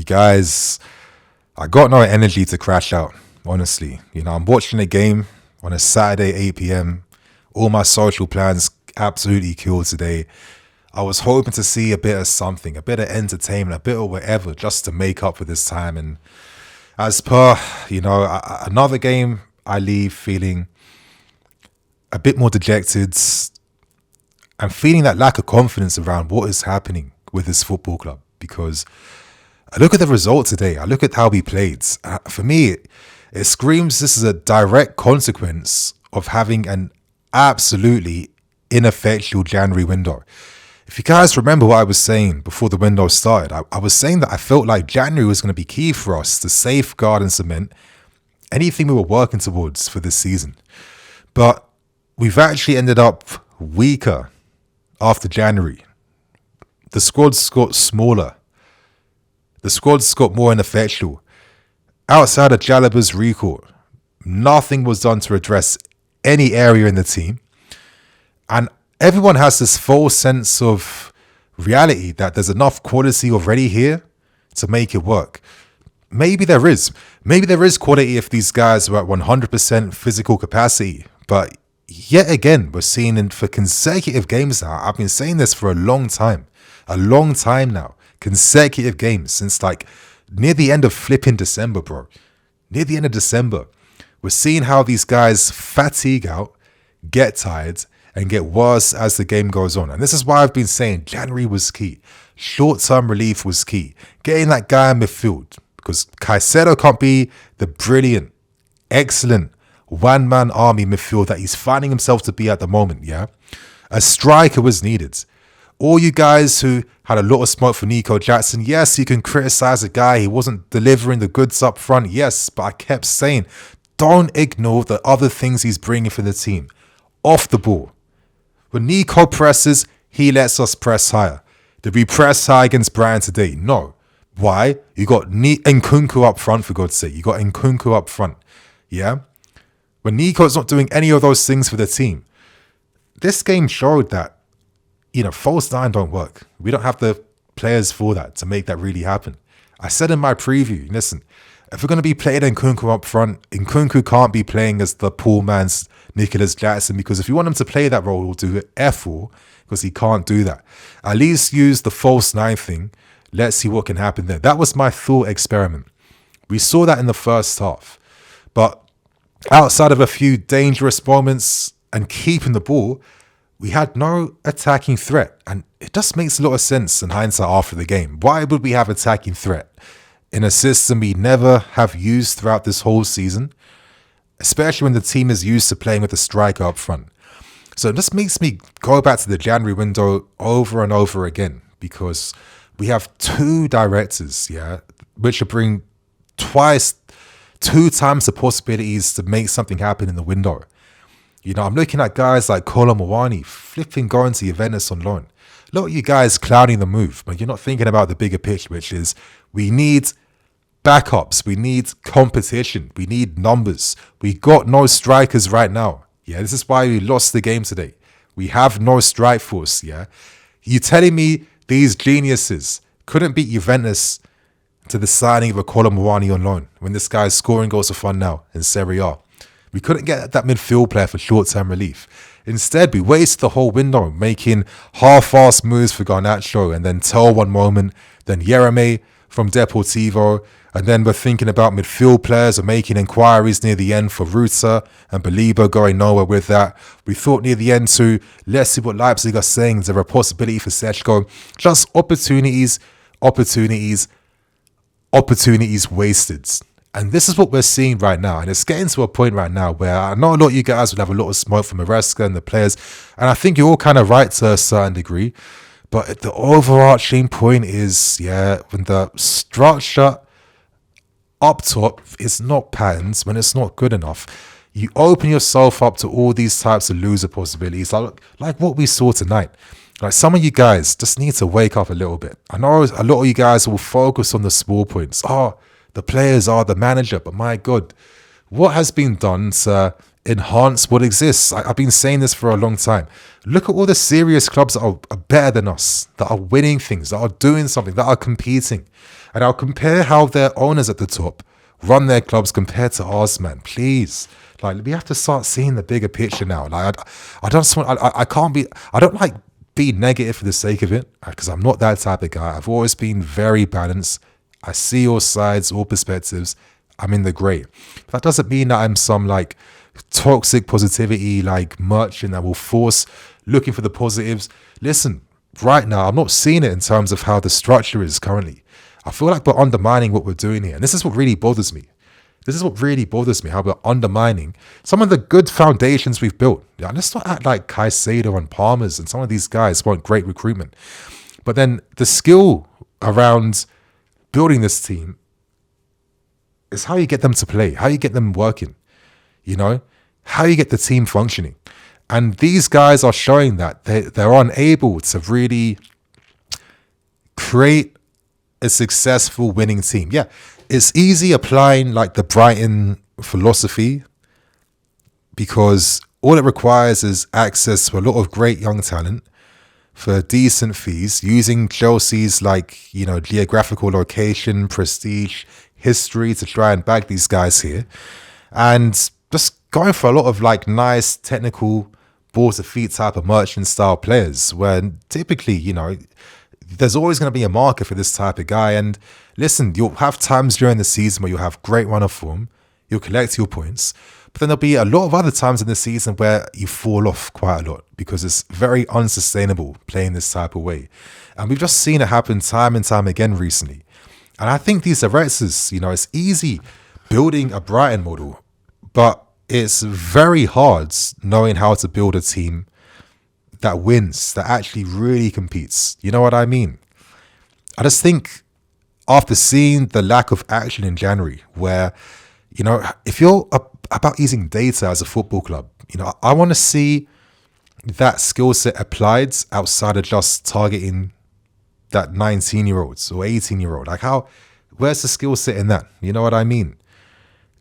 guys, I got no energy to crash out, honestly. I'm watching a game on a Saturday, 8 p.m. All my social plans absolutely killed today. I was hoping to see a bit of something, a bit of entertainment, a bit of whatever, just to make up for this time. And as per, another game, I leave feeling a bit more dejected and feeling that lack of confidence around what is happening with this football club. Because I look at the result today, I look at how we played. For me, it screams this is a direct consequence of having an absolutely ineffectual January window. If you guys remember what I was saying before the window started, I was saying that I felt like January was going to be key for us to safeguard and cement anything we were working towards for this season. But we've actually ended up weaker after January. The squad's got smaller. The squad's got more ineffectual. Outside of Jalaba's recall, nothing was done to address any area in the team. And everyone has this false sense of reality that there's enough quality already here to make it work. Maybe there is. Maybe there is quality if these guys are at 100% physical capacity. But yet again, we're seeing for consecutive games now. I've been saying this for a long time now. Consecutive games since near the end of flipping December, bro. Near the end of December. We're seeing how these guys fatigue out, get tired, and get worse as the game goes on. And this is why I've been saying January was key. Short-term relief was key. Getting that guy in midfield. Because Caicedo can't be the brilliant, excellent one-man army midfield that he's finding himself to be at the moment, yeah? A striker was needed. All you guys who had a lot of smoke for Nico Jackson, yes, you can criticize the guy. He wasn't delivering the goods up front, yes. But I kept saying, don't ignore the other things he's bringing for the team. Off the ball. When Nico presses, he lets us press higher. Did we press high against Brighton today? No. Why? You got Nkunku up front, for God's sake. You got Nkunku up front. Yeah? When Nico's not doing any of those things for the team, this game showed that, false nine don't work. We don't have the players for that to make that really happen. I said in my preview, listen, if we're going to be playing Nkunku up front, Nkunku can't be playing as the poor man's Nicholas Jackson, because if you want him to play that role, he'll do it F4, because he can't do that. At least use the false nine thing. Let's see what can happen there. That was my thought experiment. We saw that in the first half. But outside of a few dangerous moments and keeping the ball, we had no attacking threat. And it just makes a lot of sense in hindsight after the game. Why would we have attacking threat in a system we never have used throughout this whole season? Especially when the team is used to playing with a striker up front. So it just makes me go back to the January window over and over again, because we have two directors, yeah, which will bring two times the possibilities to make something happen in the window. I'm looking at guys like Kolo Muani flipping going to Juventus on loan. A lot of you guys clouding the move, but you're not thinking about the bigger picture, which is we need backups, we need competition, we need numbers. We got no strikers right now. Yeah, this is why we lost the game today. We have no strike force, yeah. You telling me these geniuses couldn't beat Juventus to the signing of a Kolo Muani on loan when this guy's scoring goals for fun now in Serie A? We couldn't get that midfield player for short-term relief. Instead, we wasted the whole window making half-assed moves for Garnacho and then Tel one moment, then Yereme from Deportivo, and then we're thinking about midfield players and making inquiries near the end for Ruta and Baliba going nowhere with that. We thought near the end too, let's see what Leipzig are saying. Is there a possibility for Sechko? Just opportunities wasted. And this is what we're seeing right now. And it's getting to a point right now where I know a lot of you guys will have a lot of smoke from Maresca and the players. And I think you're all kind of right to a certain degree. But the overarching point is, when the structure up top is not patterns, when it's not good enough, you open yourself up to all these types of loser possibilities. Like what we saw tonight. Like some of you guys just need to wake up a little bit. I know a lot of you guys will focus on the small points. The players are the manager, but my God, what has been done to enhance what exists? I've been saying this for a long time. Look at all the serious clubs that are better than us, that are winning things, that are doing something, that are competing. And I'll compare how their owners at the top run their clubs compared to ours, man. Please. Like, we have to start seeing the bigger picture now. Like, I don't want, I can't be, I don't like being negative for the sake of it, because I'm not that type of guy. I've always been very balanced. I see all sides, all perspectives. I'm in the grey. That doesn't mean that I'm some like toxic positivity like merchant that will force looking for the positives. Listen, right now, I'm not seeing it in terms of how the structure is currently. I feel like we're undermining what we're doing here. And this is what really bothers me. How we're undermining some of the good foundations we've built. Yeah, let's not act like Caicedo and Palmers and some of these guys want great recruitment. But then the skill around building this team is how you get them to play, how you get them working, how you get the team functioning. And these guys are showing that they're unable to really create a successful winning team. Yeah, it's easy applying like the Brighton philosophy, because all it requires is access to a lot of great young talent for decent fees, using Chelsea's geographical location, prestige, history to try and bag these guys here, and just going for a lot of like nice technical ball to feet type of merchant style players, where typically, there's always going to be a market for this type of guy. And listen, you'll have times during the season where you'll have great run of form, you'll collect your points, but then there'll be a lot of other times in the season where you fall off quite a lot because it's very unsustainable playing this type of way. And we've just seen it happen time and time again recently. And I think these directors, it's easy building a Brighton model, but it's very hard knowing how to build a team that wins, that actually really competes. You know what I mean? I just think after seeing the lack of action in January, where, if you're about using data as a football club, I want to see that skill set applied outside of just targeting that 19-year-olds or 18-year-old. Like, where's the skill set in that? You know what I mean?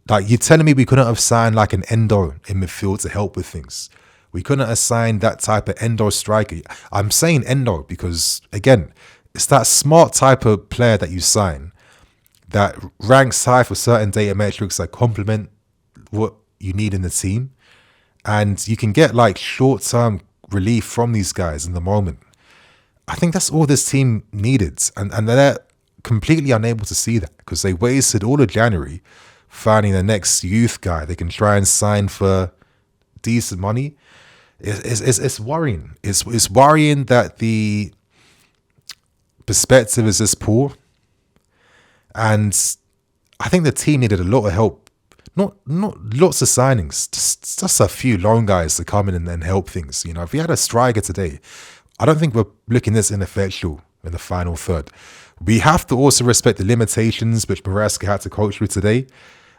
Like, you're telling me we couldn't have signed like an Endo in midfield to help with things. We couldn't have signed that type of Endo striker. I'm saying Endo because, again, it's that smart type of player that you sign that ranks high for certain data metrics that complement what you need in the team. And you can get like short-term relief from these guys in the moment. I think that's all this team needed. And they're completely unable to see that because they wasted all of January finding the next youth guy they can try and sign for decent money. It's worrying. It's worrying that the perspective is this poor. And I think the team needed a lot of help. Not lots of signings, just a few loan guys to come in and help things. If we had a striker today, I don't think we're looking this ineffectual in the final third. We have to also respect the limitations which Maresca had to coach with today.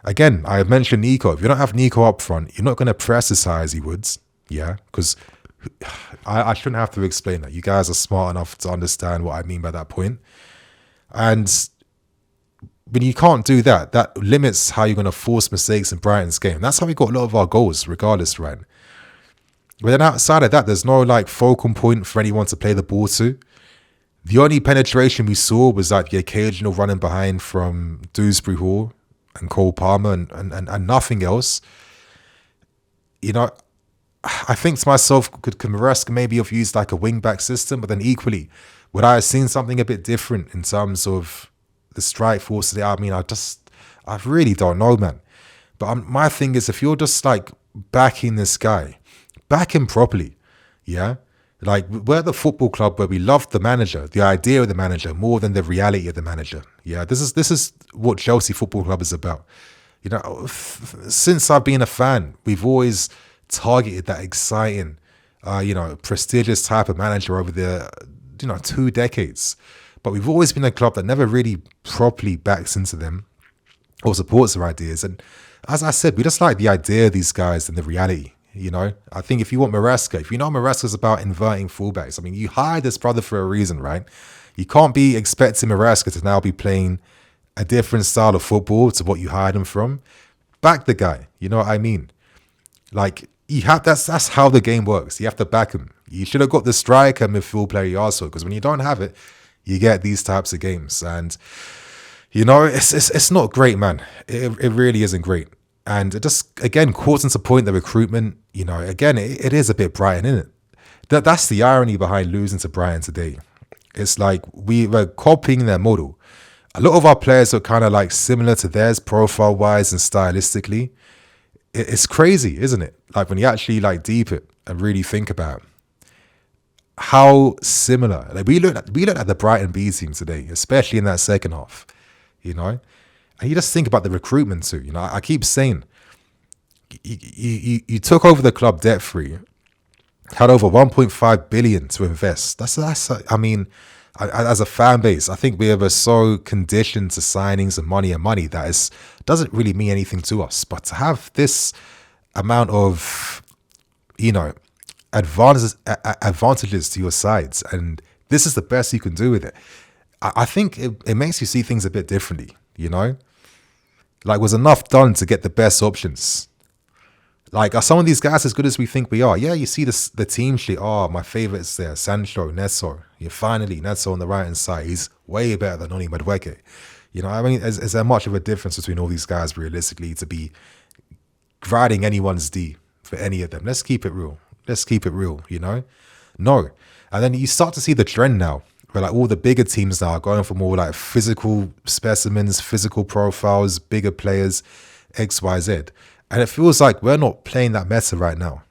Again, I mentioned Nico. If you don't have Nico up front, you're not going to press as high as he would. Yeah, because I shouldn't have to explain that. You guys are smart enough to understand what I mean by that point. And when you can't do that, that limits how you're going to force mistakes in Brighton's game. That's how we got a lot of our goals, regardless, right? But then outside of that, there's no like focal point for anyone to play the ball to. The only penetration we saw was like the occasional running behind from Dewsbury Hall and Cole Palmer and nothing else. I think to myself, could Maresca maybe have used like a wing-back system? But then equally, would I have seen something a bit different in terms of the strike force today? I mean, I really don't know, man. But my thing is, if you're just like backing this guy, back him properly, yeah? Like, we're the football club where we love the manager, the idea of the manager, more than the reality of the manager. Yeah, this is what Chelsea Football Club is about. Since I've been a fan, we've always targeted that exciting, prestigious type of manager over the, 2 decades. But we've always been a club that never really properly backs into them or supports their ideas. And as I said, we just like the idea of these guys and the reality. I think if you want Maresca, if you know Maresca's about inverting fullbacks, I mean, you hired this brother for a reason, right? You can't be expecting Maresca to now be playing a different style of football to what you hired him from. Back the guy, you know what I mean? Like, that's how the game works. You have to back him. You should have got the striker midfield player you asked for, because when you don't have it, you get these types of games. And It's not great, man. It really isn't great. And it just, again, calls into point the recruitment. Again, it is a bit Brighton, isn't it? That's the irony behind losing to Brighton today. It's like we were copying their model. A lot of our players are kind of like similar to theirs profile-wise and stylistically. It's crazy, isn't it? Like when you actually like deep it and really think about how similar. Like we looked at the Brighton B team today, especially in that second half. And you just think about the recruitment too. I keep saying you took over the club debt free, had over 1.5 billion to invest. I mean, as a fan base, I think we are so conditioned to signings and money that doesn't really mean anything to us. But to have this amount of, advantages to your sides, and this is the best you can do with it, I think it makes you see things a bit differently. Like, was enough done to get the best options? Like, are some of these guys as good as we think we are? Yeah, you see the team sheet. Oh, my favourites there. Sancho, Neto. Finally, Neto on the right-hand side. He's way better than Oni Madueke. I mean, is there much of a difference between all these guys, realistically, to be riding anyone's D for any of them? Let's keep it real. No. And then you start to see the trend now, where like all the bigger teams now are going for more like physical specimens, physical profiles, bigger players, X, Y, Z. And it feels like we're not playing that meta right now.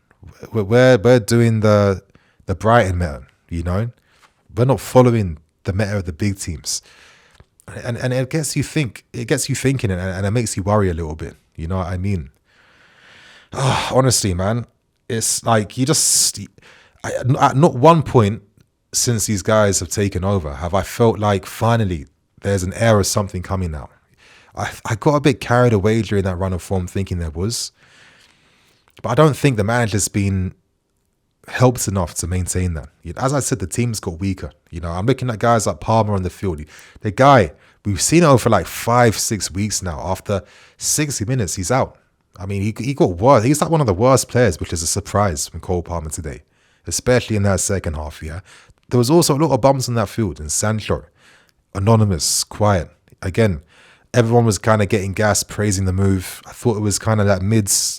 We're doing the Brighton meta, We're not following the meta of the big teams. And it gets you thinking, and it makes you worry a little bit. You know what I mean? Honestly, man, it's like at not one point since these guys have taken over have I felt like finally there's an air of something coming now. I got a bit carried away during that run of form thinking there was. But I don't think the manager's been helped enough to maintain that. As I said, the team's got weaker. I'm looking at guys like Palmer on the field. The guy, we've seen it over for like 5-6 weeks now. After 60 minutes, he's out. I mean, he got worse. He's like one of the worst players, which is a surprise from Cole Palmer today, especially in that second half, yeah. There was also a lot of bums on that field. And Sancho, anonymous, quiet. Again, everyone was kind of getting gas, praising the move. I thought it was kind of that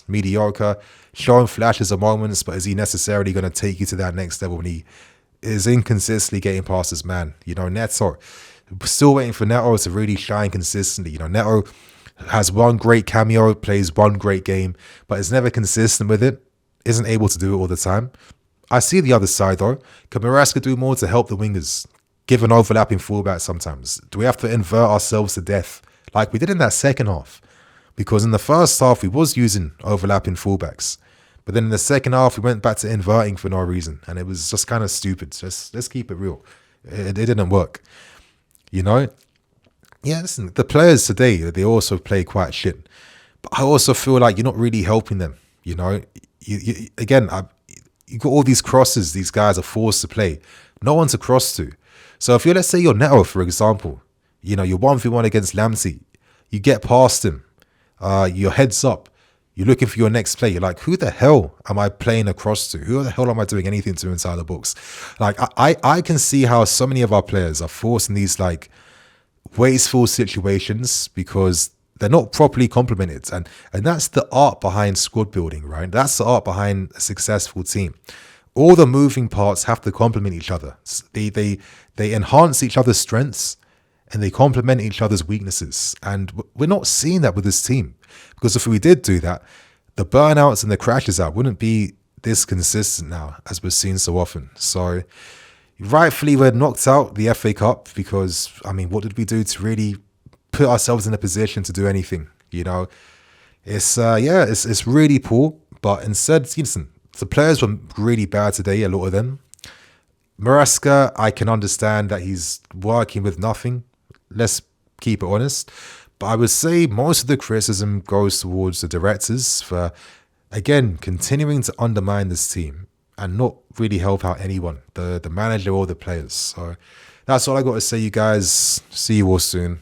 mediocre, showing flashes of moments, but is he necessarily going to take you to that next level when he is inconsistently getting past his man? Neto, still waiting for Neto to really shine consistently. Neto has one great cameo, plays one great game, but is never consistent with it, isn't able to do it all the time. I see the other side though. Can Maresca do more to help the wingers? Give an overlapping fullback sometimes? Do we have to invert ourselves to death like we did in that second half? Because in the first half, we was using overlapping fullbacks. But then in the second half, we went back to inverting for no reason. And it was just kind of stupid. Let's keep it real. It didn't work. Yeah, listen, the players today, they also play quite shit. But I also feel like you're not really helping them. You got all these crosses these guys are forced to play. No one to cross to. So if let's say you're Neto, for example, you're 1v1 against Lamptey, you get past him, your head's up, you're looking for your next play. You're like, who the hell am I playing across to? Who the hell am I doing anything to inside the box? Like, I can see how so many of our players are forced in these like wasteful situations because they're not properly complemented. And that's the art behind squad building, right? That's the art behind a successful team. All the moving parts have to complement each other. They enhance each other's strengths and they complement each other's weaknesses. And we're not seeing that with this team. Because if we did do that, the burnouts and the crashes out wouldn't be this consistent now, as we're seeing so often. So rightfully, we're knocked out the FA Cup because, I mean, what did we do to really put ourselves in a position to do anything? It's really poor. But instead, listen, the players were really bad today, a lot of them. Maresca, I can understand that he's working with nothing. Let's keep it honest. But I would say most of the criticism goes towards the directors for, again, continuing to undermine this team and not really help out anyone, the manager or the players. So that's all I got to say, you guys. See you all soon.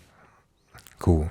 Cool.